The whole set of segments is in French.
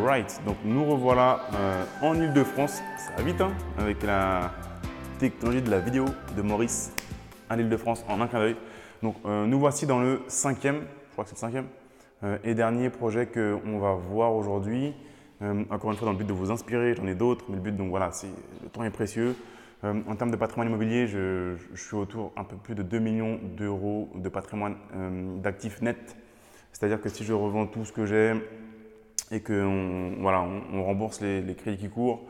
Alright, donc nous revoilà en Ile-de-France. Ça va vite hein, avec la technologie de la vidéo de Maurice à l'Ile-de-France en un clin d'œil. Donc nous voici dans le cinquième, je crois que c'est le cinquième et dernier projet qu'on va voir aujourd'hui. Encore une fois dans le but de vous inspirer, j'en ai d'autres, mais le but donc voilà, le temps est précieux. En termes de patrimoine immobilier, je suis autour un peu plus de 2 millions d'euros de patrimoine d'actifs nets. C'est-à-dire que si je revends tout ce que j'ai et qu'on on rembourse les crédits qui courent,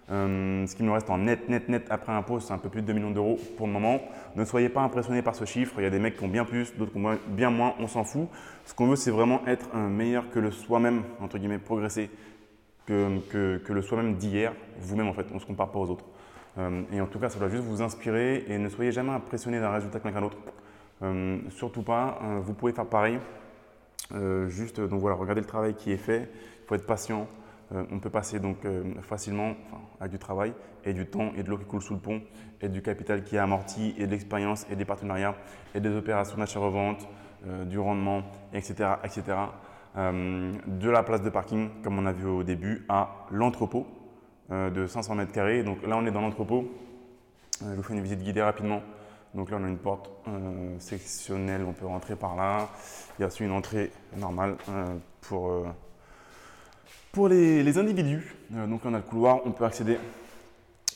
ce qui me reste en net après impôt, c'est un peu plus de 2 millions d'euros pour le moment. Ne soyez pas impressionnés par ce chiffre, il y a des mecs qui ont bien plus, d'autres qui ont bien moins, on s'en fout. Ce qu'on veut, c'est vraiment être meilleur que le soi-même, entre guillemets, progresser, que le soi-même d'hier, vous-même en fait, on ne se compare pas aux autres. Et en tout cas, ça doit juste vous inspirer et ne soyez jamais impressionné d'un résultat que quelqu'un d'autre. Surtout pas, vous pouvez faire pareil. Donc voilà, regardez le travail qui est fait, il faut être patient. On peut passer donc facilement avec du travail et du temps et de l'eau qui coule sous le pont et du capital qui est amorti et de l'expérience et des partenariats et des opérations d'achat-revente, du rendement, etc. De la place de parking, comme on a vu au début, à l'entrepôt de 500 mètres carrés. Donc là, on est dans l'entrepôt. Je vous fais une visite guidée rapidement. Donc là, on a une porte sectionnelle, on peut rentrer par là. Il y a aussi une entrée normale pour les individus. Donc là, on a le couloir, on peut accéder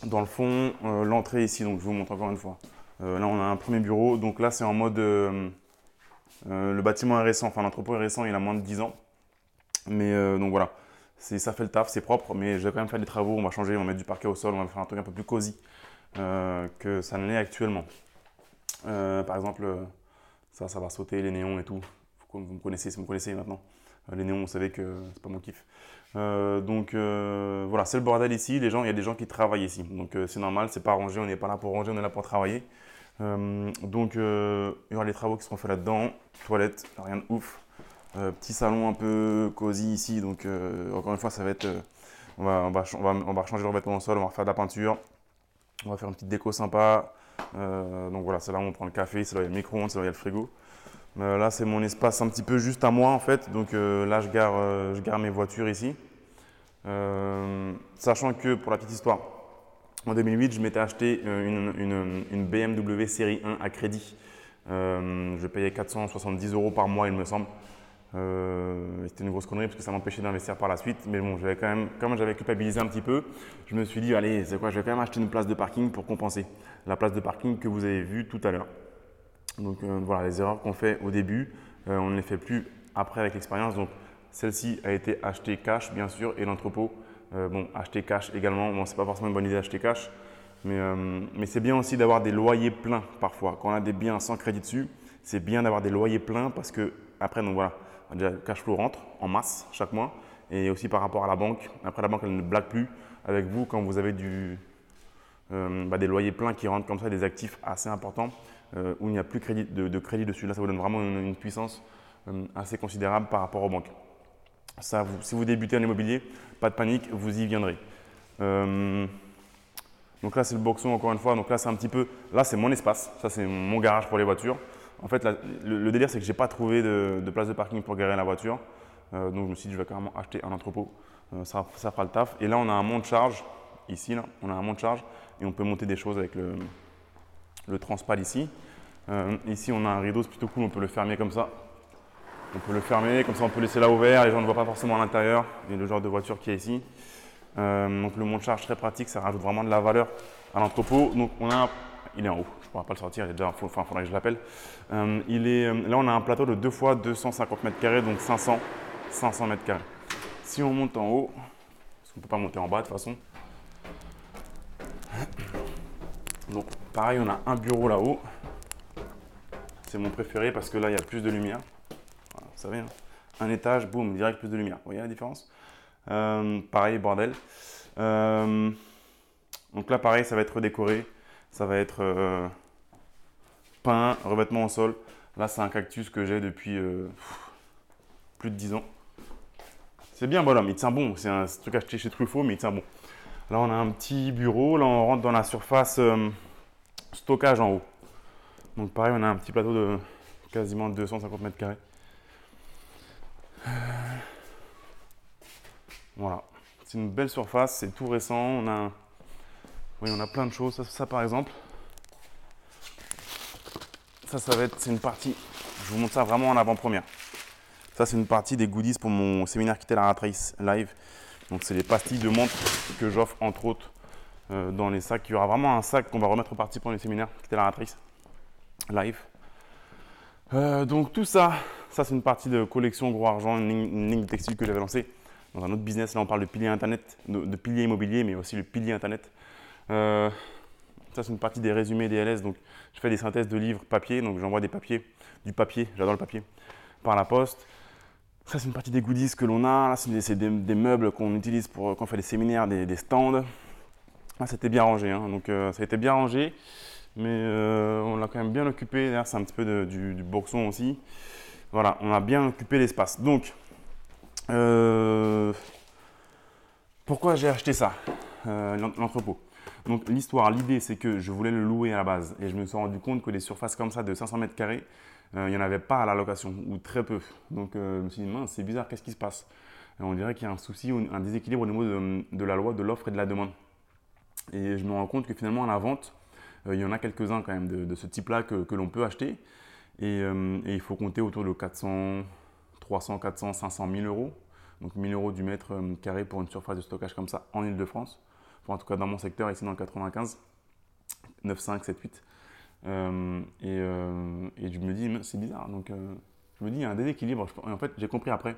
dans le fond. L'entrée ici, donc je vous montre encore une fois. Là, on a un premier bureau. Donc là, c'est en mode… le bâtiment est récent, enfin l'entrepôt est récent, il a moins de 10 ans. Mais donc voilà, ça fait le taf, c'est propre, mais je vais quand même faire des travaux. On va changer, on va mettre du parquet au sol, on va faire un truc un peu plus cosy que ça ne l'est actuellement. Par exemple, ça va sauter, les néons et tout. Vous me connaissez, si vous me connaissez maintenant. Les néons, vous savez que c'est pas mon kiff. Voilà, c'est le bordel ici. Il y a des gens qui travaillent ici. Donc c'est normal, c'est pas rangé, on n'est pas là pour ranger, on est là pour travailler. Il y aura les travaux qui seront faits là-dedans. Toilette, rien de ouf. Petit salon un peu cosy ici. Donc encore une fois, ça va être… on va changer le revêtement au sol, on va refaire de la peinture. On va faire une petite déco sympa. Donc voilà, c'est là où on prend le café, c'est là où il y a le micro-ondes, c'est là où il y a le frigo. Là, c'est mon espace un petit peu juste à moi en fait. Donc là, je gare mes voitures ici. Sachant que pour la petite histoire, en 2008, je m'étais acheté une BMW série 1 à crédit. Je payais 470 € par mois, il me semble. C'était une grosse connerie parce que ça m'empêchait d'investir par la suite. Mais bon, comme j'avais culpabilisé un petit peu, je me suis dit, allez, c'est quoi, je vais quand même acheter une place de parking pour compenser la place de parking que vous avez vue tout à l'heure. Donc voilà, les erreurs qu'on fait au début, on ne les fait plus après avec l'expérience. Donc celle-ci a été achetée cash, bien sûr, et l'entrepôt, acheter cash également. Bon, c'est pas forcément une bonne idée d'acheter cash, mais c'est bien aussi d'avoir des loyers pleins parfois. Quand on a des biens sans crédit dessus, c'est bien d'avoir des loyers pleins parce que après, donc voilà, déjà, le cash flow rentre en masse chaque mois. Et aussi par rapport à la banque, après la banque, elle ne blague plus avec vous quand vous avez des loyers pleins qui rentrent comme ça, des actifs assez importants où il n'y a plus de crédit dessus. Là, ça vous donne vraiment une puissance assez considérable par rapport aux banques. Ça, si vous débutez en immobilier, pas de panique, vous y viendrez. Donc là, c'est le boxon encore une fois. Donc là, c'est mon espace. Ça, c'est mon garage pour les voitures. En fait, le délire, c'est que je n'ai pas trouvé de place de parking pour garer la voiture. Donc, je me suis dit, je vais carrément acheter un entrepôt. Ça fera le taf. Et là, on a un monte-charge. Ici, là, on a un monte-charge et on peut monter des choses avec le transpal ici. Ici, on a un rideau, c'est plutôt cool. On peut le fermer comme ça. On peut le fermer, comme ça, on peut laisser là ouvert. Les gens ne voient pas forcément à l'intérieur. Et le genre de voiture qui est ici. Donc, le monte-charge très pratique. Ça rajoute vraiment de la valeur à l'entrepôt. Donc, il est en haut. Je ne pourrai pas le sortir. Il faudrait que je l'appelle. Là, on a un plateau de 2 fois 250 mètres carrés, donc 500 mètres carrés. Si on monte en haut, parce qu'on ne peut pas monter en bas de toute façon. Donc, pareil, on a un bureau là-haut. C'est mon préféré parce que là, il y a plus de lumière. Voilà, vous savez, hein. Un étage, boum, direct plus de lumière. Vous voyez la différence? Pareil, bordel. Donc là, pareil, ça va être décoré. Ça va être peint, revêtement au sol. Là, c'est un cactus que j'ai depuis plus de 10 ans. C'est bien, bonhomme, il tient bon. C'est un truc acheté chez Truffaut, mais il tient bon. Là, on a un petit bureau. Là, on rentre dans la surface stockage en haut. Donc, pareil, on a un petit plateau de quasiment 250 mètres carrés. Voilà, c'est une belle surface, c'est tout récent. On a plein de choses. Ça par exemple, c'est une partie. Je vous montre ça vraiment en avant-première. Ça, c'est une partie des goodies pour mon séminaire Quitter la Rat Race live. Donc, c'est les pastilles de menthe que j'offre entre autres dans les sacs. Il y aura vraiment un sac qu'on va remettre aux participants du séminaire Quitter la Rat Race live. Donc, tout ça, c'est une partie de collection gros argent, une ligne de textile que j'avais lancée dans un autre business. Là, on parle de pilier internet, de pilier immobilier, mais aussi le pilier internet. Ça, c'est une partie des résumés des LS. Donc, je fais des synthèses de livres papier. Donc, j'envoie du papier, j'adore le papier, par la poste. Ça, c'est une partie des goodies que l'on a. Là, c'est des meubles qu'on utilise quand on fait des séminaires, des stands. Là, c'était bien rangé. Donc, ça a été bien rangé. Mais on l'a quand même bien occupé. D'ailleurs, c'est un petit peu du boxon aussi. Voilà, on a bien occupé l'espace. Donc, pourquoi j'ai acheté ça, l'entrepôt? Donc, l'idée, c'est que je voulais le louer à la base. Et je me suis rendu compte que des surfaces comme ça de 500 mètres carrés, il n'y en avait pas à la location, ou très peu. Donc, je me suis dit, mince, c'est bizarre, qu'est-ce qui se passe? On dirait qu'il y a un souci, un déséquilibre au niveau de la loi de l'offre et de la demande. Et je me rends compte que finalement, à la vente, il y en a quelques-uns quand même de ce type-là que l'on peut acheter. Et il faut compter autour de 400, 300, 400, 500 000 euros. Donc 1000 euros du mètre carré pour une surface de stockage comme ça en Ile-de-France. Enfin, en tout cas, dans mon secteur, ici dans le 95, 9, 5, 7, 8. Et je me dis, c'est bizarre. Donc, je me dis, il y a un déséquilibre. Et en fait, j'ai compris après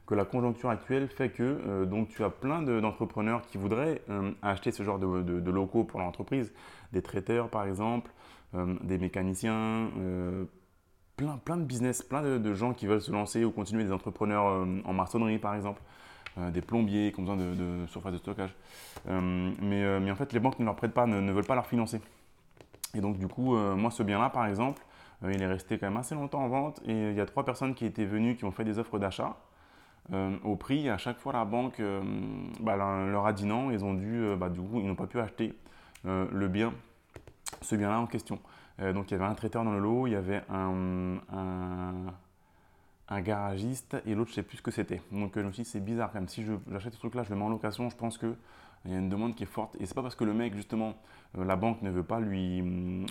que la conjoncture actuelle fait que donc tu as plein d'entrepreneurs qui voudraient acheter ce genre de locaux pour leur entreprise, des traiteurs par exemple, des mécaniciens, plein de business, plein de gens qui veulent se lancer ou continuer, des entrepreneurs en maçonnerie par exemple, des plombiers qui ont besoin de surface de stockage. Mais en fait, les banques ne leur prêtent pas, ne veulent pas leur financer. Et donc, du coup, moi, ce bien-là, par exemple, il est resté quand même assez longtemps en vente. Et il y a 3 personnes qui étaient venues, qui ont fait des offres d'achat au prix. À chaque fois, la banque leur a dit non. Ils ont dû, du coup, ils n'ont pas pu acheter ce bien-là en question. Donc, il y avait un traiteur dans le lot, il y avait un garagiste et l'autre, je ne sais plus ce que c'était. Donc, je me suis dit, c'est bizarre quand même. Si j'achète ce truc-là, je le mets en location, je pense que il y a une demande qui est forte. Et ce n'est pas parce que le mec, justement, la banque ne veut pas lui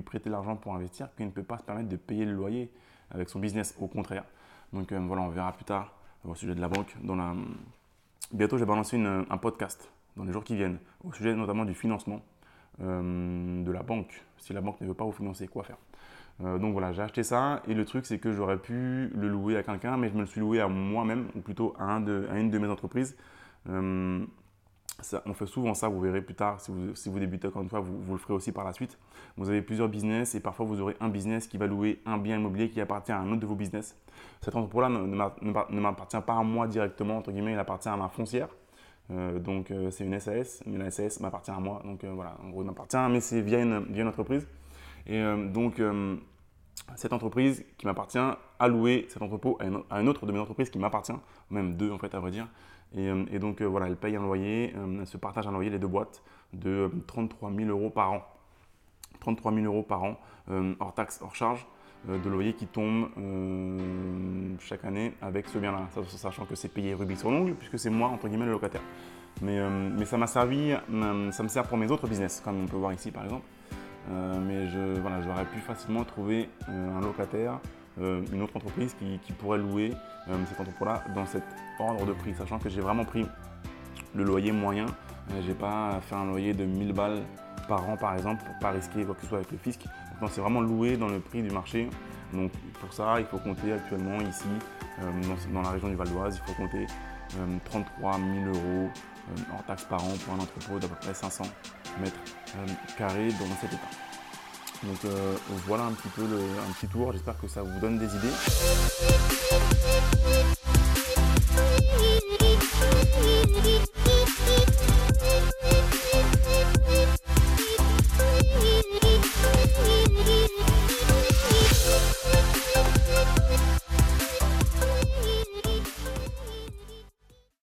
prêter l'argent pour investir qu'il ne peut pas se permettre de payer le loyer avec son business. Au contraire. Donc voilà, on verra plus tard au sujet de la banque. Bientôt, je vais balancer un podcast dans les jours qui viennent au sujet notamment du financement de la banque. Si la banque ne veut pas vous financer, quoi faire? Donc voilà, j'ai acheté ça et le truc, c'est que j'aurais pu le louer à quelqu'un, mais je me le suis loué à moi-même, ou plutôt à une de mes entreprises. On fait souvent ça, vous verrez plus tard, si vous débutez encore une fois, vous le ferez aussi par la suite. Vous avez plusieurs business et parfois vous aurez un business qui va louer un bien immobilier qui appartient à un autre de vos business. Cet entrepôt-là ne m'appartient pas à moi directement, entre guillemets, il appartient à ma foncière. Donc c'est une SAS, mais la SAS m'appartient à moi. Donc voilà, en gros il m'appartient, mais c'est via une entreprise. Et cette entreprise qui m'appartient a loué cet entrepôt à une autre de mes entreprises qui m'appartient, même 2 en fait à vrai dire. Et donc voilà, elle paye un loyer, elle se partage un loyer, les 2 boîtes, de 33 000 euros par an. 33 000 euros par an, hors taxe, hors charge, de loyer qui tombe chaque année avec ce bien-là. Sachant que c'est payé rubis sur l'ongle, puisque c'est moi, entre guillemets, le locataire. Mais ça m'a servi, ça me sert pour mes autres business, comme on peut voir ici par exemple. Mais j'aurais pu facilement trouver un locataire, une autre entreprise qui pourrait louer cet entrepôt-là dans cet ordre de prix, sachant que j'ai vraiment pris le loyer moyen. Je n'ai pas fait un loyer de 1000 balles par an par exemple pour ne pas risquer quoi que ce soit avec le fisc. Donc c'est vraiment loué dans le prix du marché. Donc pour ça, il faut compter actuellement ici, dans la région du Val d'Oise, il faut compter 33 000 euros hors taxe par an pour un entrepôt d'à peu près 500 mètres carrés dans cet état. Donc voilà un petit peu un petit tour, j'espère que ça vous donne des idées.